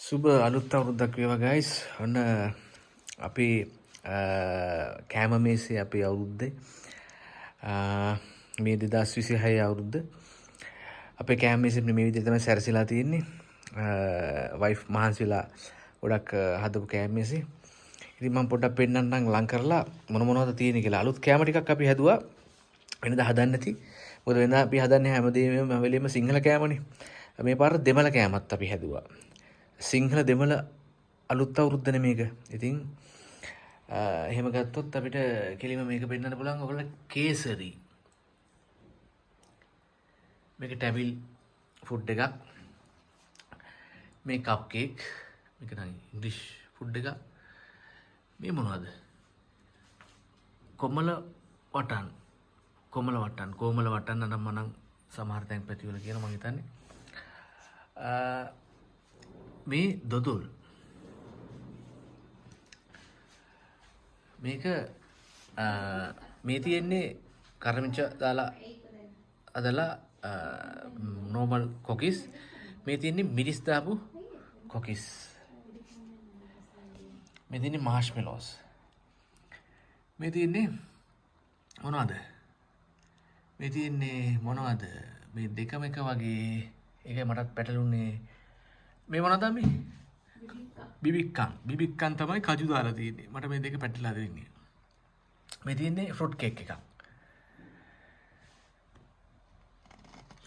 Suba Aluth Avuruddak Wewa guys. ඔන්න අපි කෑම මේසේ අපේ අවුරුද්දේ මේ 2026 අවුරුද්ද අපේ කෑම මේසේ මේ විදිහට තමයි සැරසිලා තියෙන්නේ. වයිෆ් මහන්සිලා ගොඩක් හදපු කෑම මේසේ. ඉතින් මම පොඩ්ඩක් පෙන්නන්නම් ලං කරලා මොනවද තියෙන්නේ කියලා. අලුත් කෑම ටිකක් අපි හැදුවා. වෙනදා හදන්නේ නැති. මොකද වෙනදා අපි හදන්නේ හැම වෙලෙම සිංහල කෑමනේ. මේ පාර දෙමළ කෑමත් අපි හැදුවා. සිංහල දෙමළ අලුත් අවුරුද්දනේ මේක. ඉතින් එහෙම ගත්තොත් අපිට කෙලිම මේක පෙන්වන්න පුළුවන් ඔයගොල්ලෝ කේසරි. මේක ටැබිල් ෆුඩ් එකක්. මේ කප් කේක්. මේක නම් ඉංග්‍රීසි ෆුඩ් එකක්. මේ මොනවද? කොමල වටන්. කොමල වටන් නම් මනම් සමහර තැන් පැතිවල කියන මම හිතන්නේ. මේ දොදොල් මේක මේ තියෙන්නේ කරමිච දාලා අදලා නෝමල් කොකිස් මේ තියෙන්නේ මිරිස් දාපු කොකිස් මේ තියෙන්නේ මාෂ්මෙලෝස් මේ තියෙන්නේ මොනවද මේ දෙකම එක වගේ ඒකයි මටත් පැටළුනේ මේ මොනවද මේ බිබික්කන් තමයි කජු දාලා තියෙන්නේ මට මේ දෙක පැටලලා දෙන්නේ මේ තියෙන්නේ ෆෘට් කේක් එකක්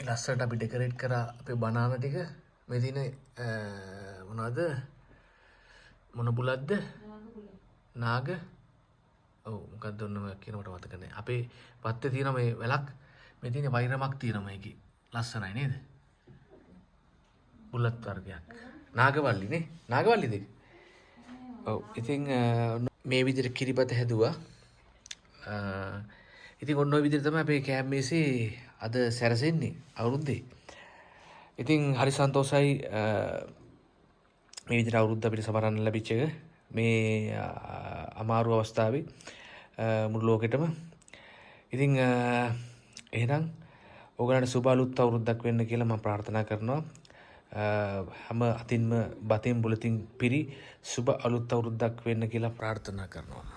ලස්සනට අපි ඩෙකරේට් කරා අපේ බනානා ටික මේ තියෙන්නේ මොනවද මොන බුලත්ද නාග ඔව් මොකක්ද ඔන්න කියන මට මතක නැහැ අපේ පත්තේ තියෙන මේ වැලක් මේ තියෙන වෛරමක් තියෙනවා මේකේ ලස්සනයි නේද බුලත් වර්ගයක් නාගවල්ලි නේ නාගවල්ලිද ඔව් ඉතින් මේ විදිහට කිරිබත හැදුවා ඉතින් ඔන්න ඔය විදිහට තමයි අපේ කෑම මේසේ අද සැරසෙන්නේ අවුරුද්දේ ඉතින් හරි සන්තෝෂයි මේ විදිහට අවුරුද්ද අපිට සමරන්න ලැබිච්ච එක මේ අමාරු අවස්ථාවේ මුළු ලෝකෙටම ඉතින් එහෙනම් ඔයගලන්ට සුබ අලුත් අවුරුද්දක් වෙන්න කියලා මම ප්‍රාර්ථනා කරනවා හැම අතින්ම බතින් බුලතින් පිරි සුබ අලුත් අවුරුද්දක් වෙන්න කියලා ප්‍රාර්ථනා කරනවා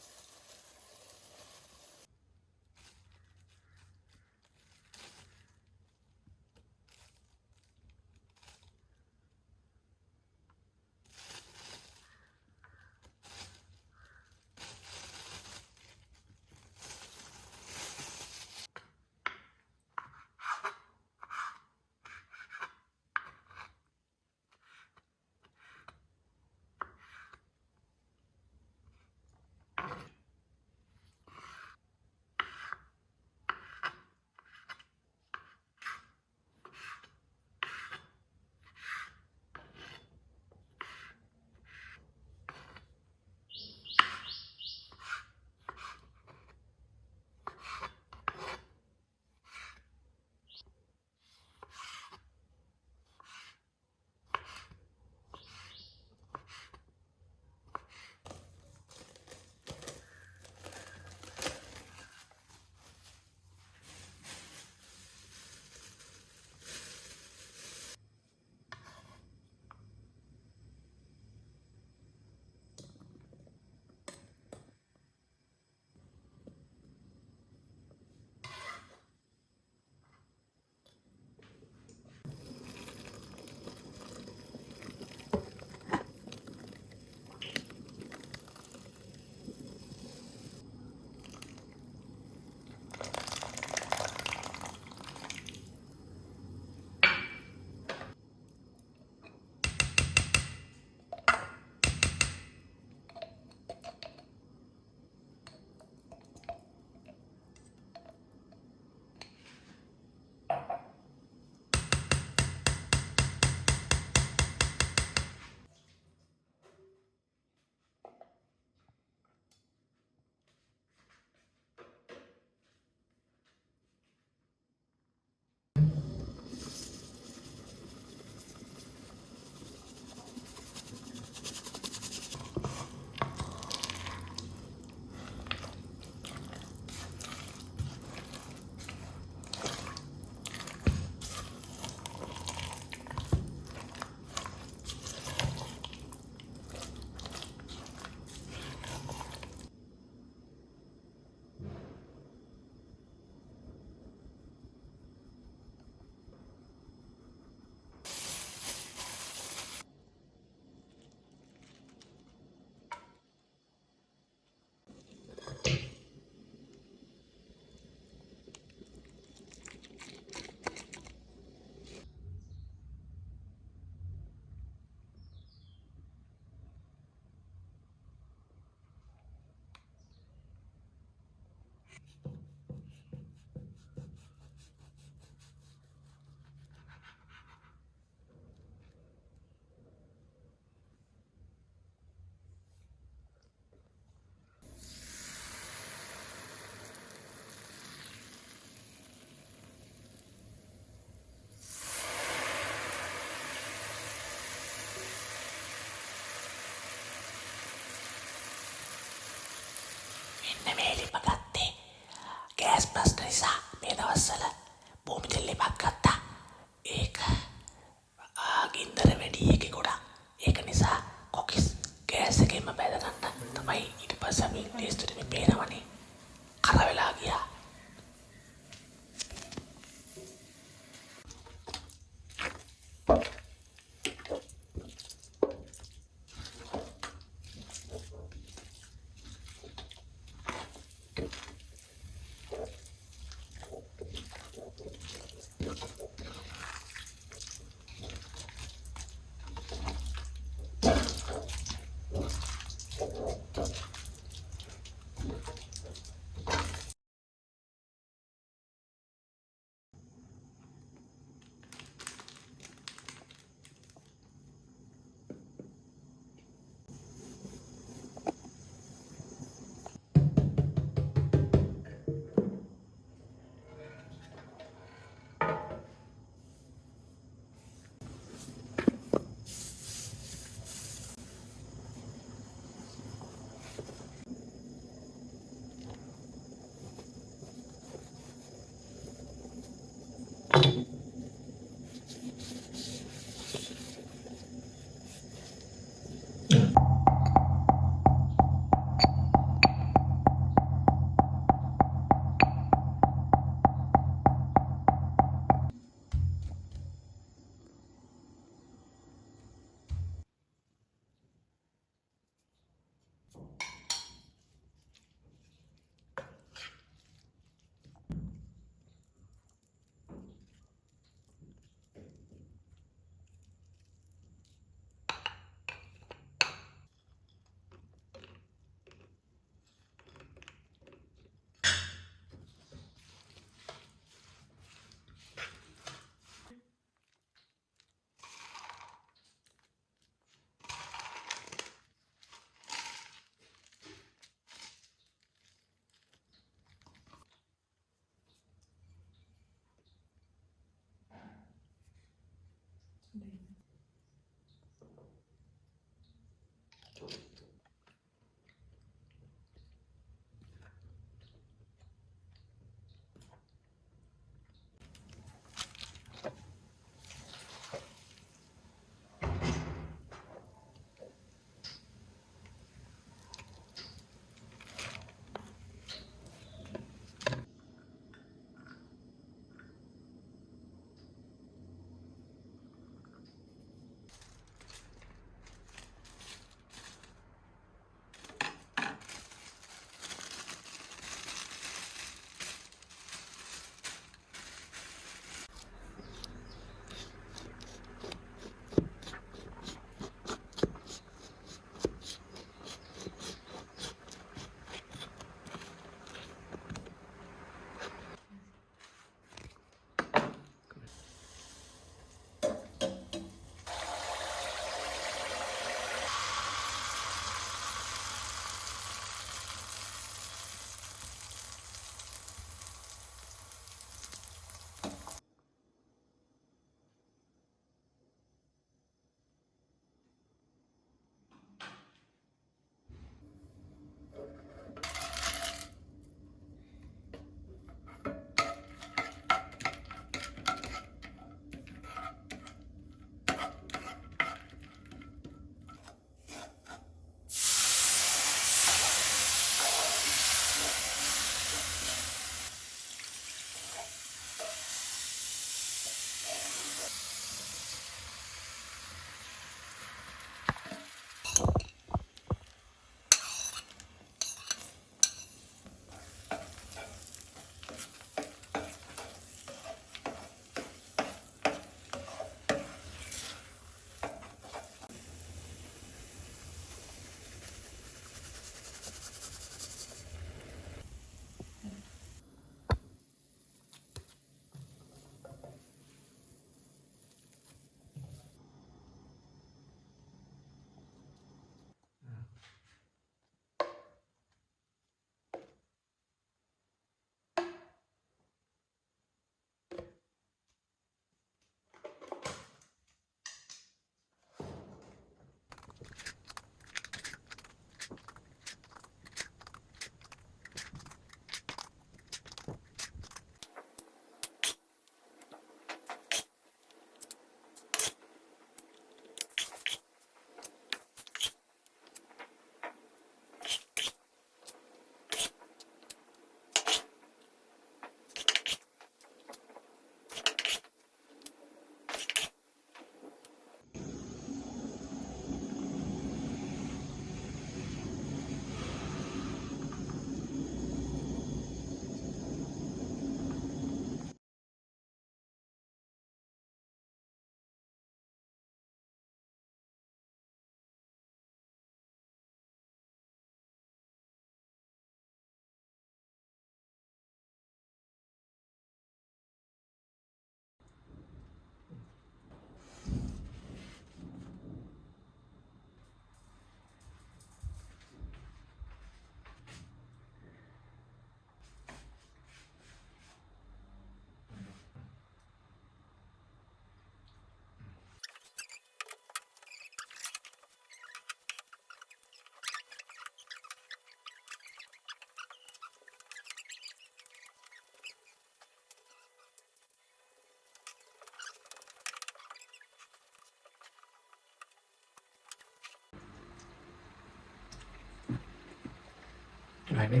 ini.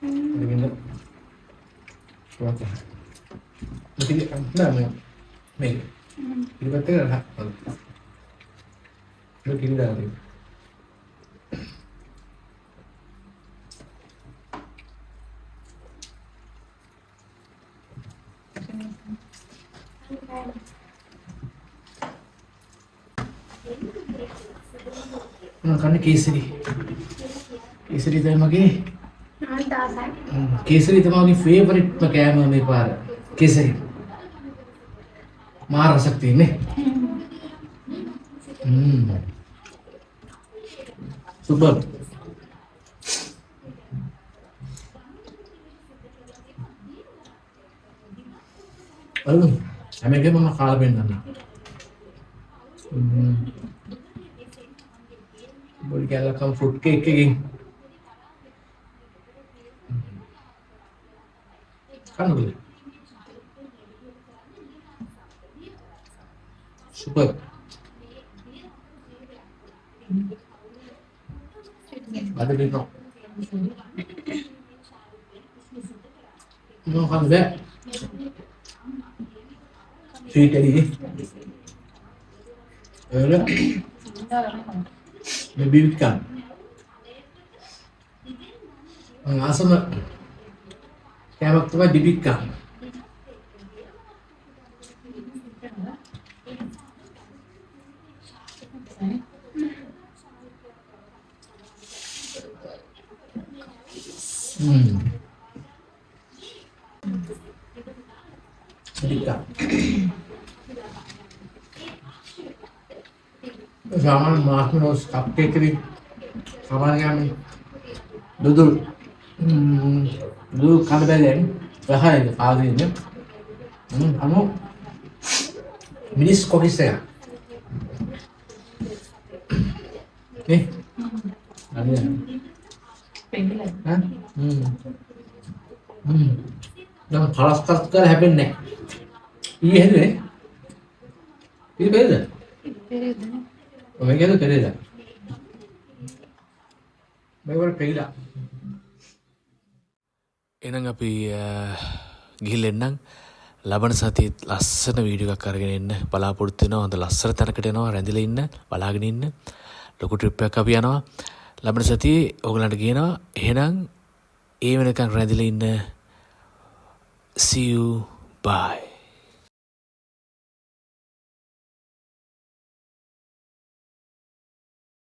Ini ini. Oke. Jadi nah nih. Ini betul lah. Lu gini dah nih. Karena kesari itu emang kesari itu emang favorite pakai emang मेरे पार kesari मार सकती है super Aluth हमें क्या मना खाल पेन करना बोल क्या लगा fruit cake kan boleh super ada di no kan deh sweet tadi ada lebih kan asam kayak waktu mah dibikam dibikam zaman makan harus cupcake ini kapan kami duduk dulu kami belajar bahaya kali ini kamu minis cookies ya nih ada ya Hah? Yang palas kan happen nih iya itu nih ini beda oh ini itu beda memang beda එහෙනම් අපි ගිහිල්ලා එන්නම් ලබන සතියේ ලස්සන video එකක් අරගෙන එන්න බලාපොරොත්තු වෙනවා. හොඳ ලස්සන තැනකට එනවා. රැඳිලා ඉන්න, බලාගෙන ඉන්න. ලොකු ට්‍රිප් එකක් අපි යනවා. ලබන සතියේ ඕගලන්ට කියනවා. එහෙනම් ඒ වෙනකන් රැඳිලා ඉන්න. See you. Bye.